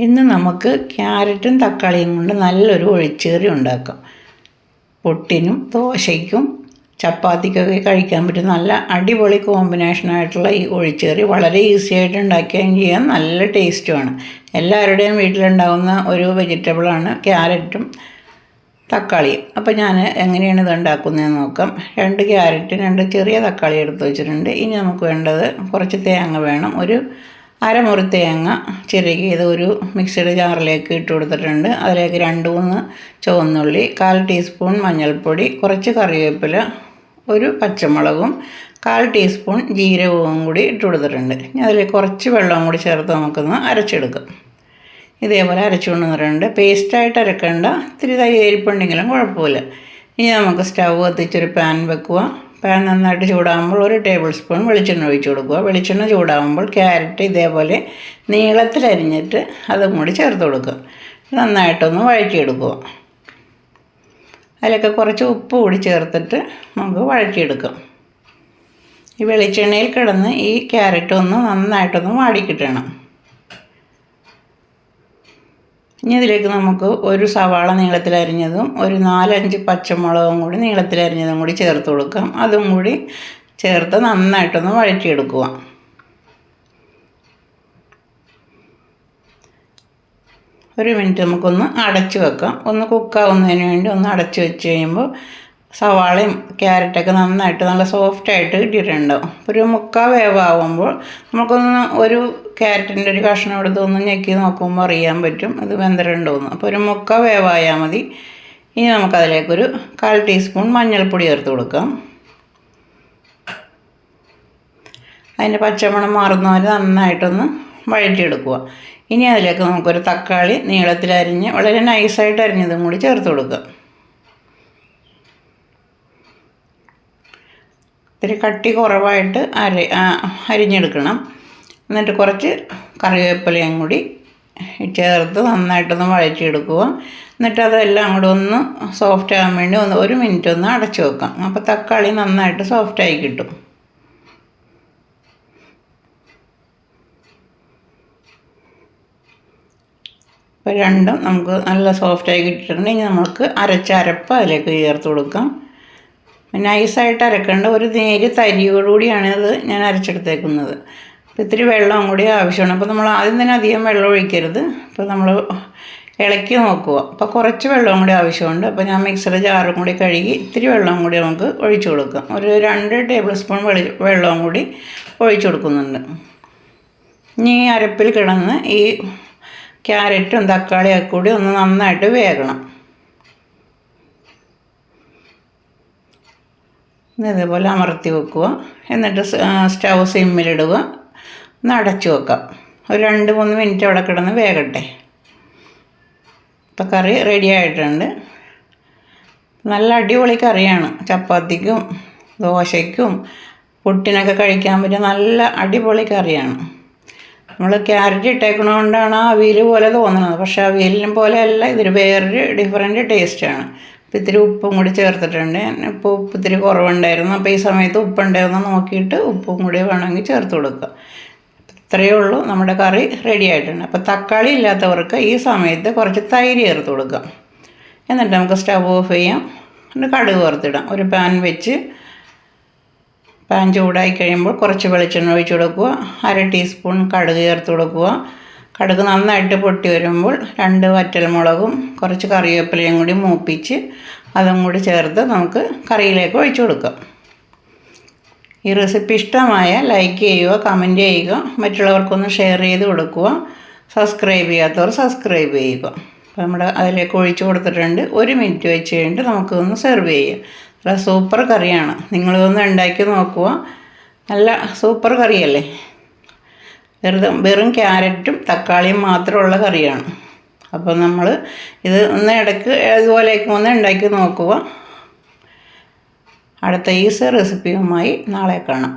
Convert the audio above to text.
ഇന്ന് നമുക്ക് ക്യാരറ്റും തക്കാളിയും കൊണ്ട് നല്ലൊരു ഒഴിച്ചുകറി ഉണ്ടാക്കാം. പുട്ടിനും ദോശയ്ക്കും ചപ്പാത്തിക്കൊക്കെ കഴിക്കാൻ പറ്റും നല്ല അടിപൊളി കോമ്പിനേഷനായിട്ടുള്ള ഈ ഒഴിച്ചുകറി വളരെ ഈസി ആയിട്ട് ഉണ്ടാക്കുകയും ചെയ്യാം, നല്ല ടേസ്റ്റുമാണ്. എല്ലാവരുടെയും വീട്ടിലുണ്ടാകുന്ന ഒരു വെജിറ്റബിളാണ് ക്യാരറ്റും തക്കാളിയും. അപ്പോൾ ഞാൻ എങ്ങനെയാണ് ഇത് ഉണ്ടാക്കുന്നതെന്ന് നോക്കാം. 2 ക്യാരറ്റും 2 ചെറിയ തക്കാളി എടുത്ത് വെച്ചിട്ടുണ്ട്. ഇനി നമുക്ക് വേണ്ടത് കുറച്ച് തേങ്ങ വേണം. ഒരു അരമുറി തേങ്ങ ചിരകിയത് ഒരു മിക്സിയുടെ ജാറിലേക്ക് ഇട്ട് കൊടുത്തിട്ടുണ്ട്. അതിലേക്ക് 2-3 ചുവന്നുള്ളി, 1/4 ടീസ്പൂൺ മഞ്ഞൾപ്പൊടി, കുറച്ച് കറിവേപ്പില, ഒരു പച്ചമുളകും 1/4 ടീസ്പൂൺ ജീരകവും കൂടി ഇട്ട് കൊടുത്തിട്ടുണ്ട്. ഇനി അതിലേക്ക് കുറച്ച് വെള്ളവും കൂടി ചേർത്ത് നമുക്കൊന്ന് അരച്ചെടുക്കാം. ഇതേപോലെ അരച്ചുകൊണ്ട് വന്നിട്ടുണ്ട്. പേസ്റ്റായിട്ട് അരക്കേണ്ട, ഇത്തിരി തരിപ്പുണ്ടെങ്കിലും കുഴപ്പമില്ല. ഇനി നമുക്ക് സ്റ്റൗ കത്തിച്ചൊരു പാൻ വെക്കുക. പാൻ നന്നായിട്ട് ചൂടാകുമ്പോൾ 1 ടേബിൾ സ്പൂൺ വെളിച്ചെണ്ണ ഒഴിച്ച് കൊടുക്കുക. വെളിച്ചെണ്ണ ചൂടാകുമ്പോൾ ക്യാരറ്റ് ഇതേപോലെ നീളത്തിലരിഞ്ഞിട്ട് അതും കൂടി ചേർത്ത് കൊടുക്കുക. നന്നായിട്ടൊന്ന് വഴറ്റിയെടുക്കുക. അതിലൊക്കെ കുറച്ച് ഉപ്പ് കൂടി ചേർത്തിട്ട് നമുക്ക് വഴറ്റിയെടുക്കാം. ഈ വെളിച്ചെണ്ണയിൽ കിടന്ന് ഈ ക്യാരറ്റ് ഒന്ന് നന്നായിട്ടൊന്ന് വാടിക്കിട്ടണം. ഇനി ഇതിലേക്ക് നമുക്ക് ഒരു സവാള നീളത്തിലരിഞ്ഞതും ഒരു 4-5 പച്ചമുളകും കൂടി നീളത്തിലരിഞ്ഞതും കൂടി ചേർത്ത് കൊടുക്കാം. അതും കൂടി ചേർത്ത് നന്നായിട്ടൊന്ന് വഴറ്റിയെടുക്കുക. ഒരു മിനിറ്റ് നമുക്കൊന്ന് അടച്ച് വെക്കാം. ഒന്ന് കുക്കാവുന്നതിന് വേണ്ടി ഒന്ന് അടച്ച് വെച്ച് കഴിയുമ്പോൾ സവാളയും ക്യാരറ്റൊക്കെ നന്നായിട്ട് നല്ല സോഫ്റ്റായിട്ട് കിട്ടിയിട്ടുണ്ടാവും. ഒരു 3/4 വേവാകുമ്പോൾ നമുക്കൊന്ന് ഒരു ക്യാരറ്റിൻ്റെ ഒരു കഷ്ണം എടുത്ത് ഒന്ന് ഞെക്കി നോക്കുമ്പോൾ അറിയാൻ പറ്റും ഇത് വെന്തിട്ടുണ്ടോയെന്ന്. അപ്പോൾ ഒരു 3/4 വേവായാൽ മതി. ഇനി നമുക്കതിലേക്കൊരു 1/4 ടീസ്പൂൺ മഞ്ഞൾപ്പൊടി ചേർത്ത് കൊടുക്കാം. അതിൻ്റെ പച്ചമണം മാറുന്നവരെ നന്നായിട്ടൊന്ന് വഴറ്റിയെടുക്കുക. ഇനി അതിലേക്ക് നമുക്കൊരു തക്കാളി നീളത്തിലരിഞ്ഞ് വളരെ നൈസായിട്ട് അരിഞ്ഞതും കൂടി ചേർത്ത് കൊടുക്കുക. ഇത്തിരി കട്ടി കുറവായിട്ട് അരിഞ്ഞെടുക്കണം. എന്നിട്ട് കുറച്ച് കറിവേപ്പിലയും കൂടി ചേർത്ത് നന്നായിട്ടൊന്ന് വഴറ്റിയെടുക്കുക. എന്നിട്ട് അതെല്ലാം കൂടെ ഒന്ന് സോഫ്റ്റ് ആകാൻ വേണ്ടി 1 മിനിറ്റ് ഒന്ന് അടച്ചു വെക്കാം. അപ്പോൾ തക്കാളി നന്നായിട്ട് സോഫ്റ്റായി കിട്ടും. അപ്പോൾ രണ്ടും നമുക്ക് നല്ല സോഫ്റ്റായി കിട്ടിയിട്ടുണ്ടെങ്കിൽ നമുക്ക് അരപ്പ് അതിലേക്ക് ചേർത്ത് കൊടുക്കാം. നൈസായിട്ട് അരക്കേണ്ട, ഒരു നേരിയ തരിയോടുകൂടിയാണ് ഇത് ഞാൻ അരച്ചെടുത്തേക്കുന്നത്. അപ്പോൾ ഇത്തിരി വെള്ളവും കൂടി ആവശ്യമാണ്. അപ്പോൾ നമ്മൾ ആദ്യം തന്നെ അധികം വെള്ളം ഒഴിക്കരുത്. അപ്പോൾ നമ്മൾ ഇളക്കി നോക്കുക. അപ്പോൾ കുറച്ച് വെള്ളവും കൂടി ആവശ്യമുണ്ട്. അപ്പോൾ ഞാൻ മിക്സിയുടെ ജാറും കൂടി കഴുകി ഇത്തിരി വെള്ളവും കൂടി നമുക്ക് ഒഴിച്ചു കൊടുക്കാം. ഒരു 2 ടേബിൾ സ്പൂൺ വെള്ളവും കൂടി ഒഴിച്ചു കൊടുക്കുന്നുണ്ട്. ഇനി ഈ അരപ്പിൽ കിടന്ന് ഈ ക്യാരറ്റും തക്കാളിയൊക്കെ കൂടി ഒന്ന് നന്നായിട്ട് വേകണം. ഇതേപോലെ അമർത്തി വെക്കുക. എന്നിട്ട് സ്റ്റൗ സിമ്മിലിടുക. ഒന്ന് അടച്ചു വെക്കാം. ഒരു 2-3 മിനിറ്റ് അവിടെ കിടന്ന് വേകട്ടെ. ഇപ്പോൾ കറി റെഡി ആയിട്ടുണ്ട്. നല്ല അടിപൊളി കറിയാണ്. ചപ്പാത്തിക്കും ദോശയ്ക്കും പുട്ടിനൊക്കെ കഴിക്കാൻ പറ്റിയ നല്ല അടിപൊളി കറിയാണ്. നമ്മൾ ക്യാരറ്റ് ഇട്ടേക്കണതുകൊണ്ടാണ് അവിയൽ പോലെ തോന്നുന്നത്. പക്ഷേ അവിയലിനെ പോലെയല്ല, ഇതൊരു വേറൊരു ഡിഫറൻറ്റ് ടേസ്റ്റാണ്. അപ്പോൾ ഇത്തിരി ഉപ്പും കൂടി ചേർത്തിട്ടുണ്ട്. ഇപ്പോൾ ഉപ്പ് ഇത്തിരി കുറവുണ്ടായിരുന്നു. അപ്പോൾ ഈ സമയത്ത് ഉപ്പുണ്ടായിരുന്നു നോക്കിയിട്ട് ഉപ്പും കൂടി വേണമെങ്കിൽ ചേർത്ത് കൊടുക്കുക. ഇത്രയേ ഉള്ളൂ, നമ്മുടെ കറി റെഡി ആയിട്ടുണ്ട്. അപ്പോൾ തക്കാളി ഇല്ലാത്തവർക്ക് ഈ സമയത്ത് കുറച്ച് തൈര് ചേർത്ത് കൊടുക്കാം. എന്നിട്ട് നമുക്ക് സ്റ്റവ് ഓഫ് ചെയ്യാം. എന്നിട്ട് കടുക് വറുത്തിടാം. ഒരു പാൻ വെച്ച് പാൻ ചൂടായി കഴിയുമ്പോൾ കുറച്ച് വെളിച്ചെണ്ണ ഒഴിച്ച് കൊടുക്കുക. 1/2 ടീസ്പൂൺ കടുക് ചേർത്ത് കൊടുക്കുക. കടുക് നന്നായിട്ട് പൊട്ടി വരുമ്പോൾ 2 വറ്റൽമുളകും കുറച്ച് കറിവേപ്പിലയും കൂടി മൂപ്പിച്ച് അതും കൂടി ചേർത്ത് നമുക്ക് കറിയിലേക്ക് ഒഴിച്ചു കൊടുക്കാം. ഈ റെസിപ്പി ഇഷ്ടമായ ലൈക്ക് ചെയ്യുക, കമൻറ്റ് ചെയ്യുക, മറ്റുള്ളവർക്കൊന്ന് ഷെയർ ചെയ്ത് കൊടുക്കുക. സബ്സ്ക്രൈബ് ചെയ്യാത്തവർ സബ്സ്ക്രൈബ് ചെയ്യുക. അപ്പോൾ നമ്മുടെ അതിലേക്ക് ഒഴിച്ചു കൊടുത്തിട്ടുണ്ട്. 1 മിനിറ്റ് വെച്ച് കഴിഞ്ഞിട്ട് നമുക്കൊന്ന് സെർവ് ചെയ്യാം. നല്ല സൂപ്പർ കറിയാണ്. നിങ്ങളിതൊന്ന് ഉണ്ടാക്കി നോക്കുക. നല്ല സൂപ്പർ കറിയല്ലേ. വെറും ക്യാരറ്റും തക്കാളിയും മാത്രമുള്ള കറിയാണ്. അപ്പോൾ നമ്മൾ ഇത് ഒന്ന് ഇടയ്ക്ക് ഇതുപോലെയൊക്കെ ഒന്ന് ഉണ്ടാക്കി നോക്കുക. അടുത്ത ഈസി റെസിപ്പിയുമായി നാളെ കാണാം.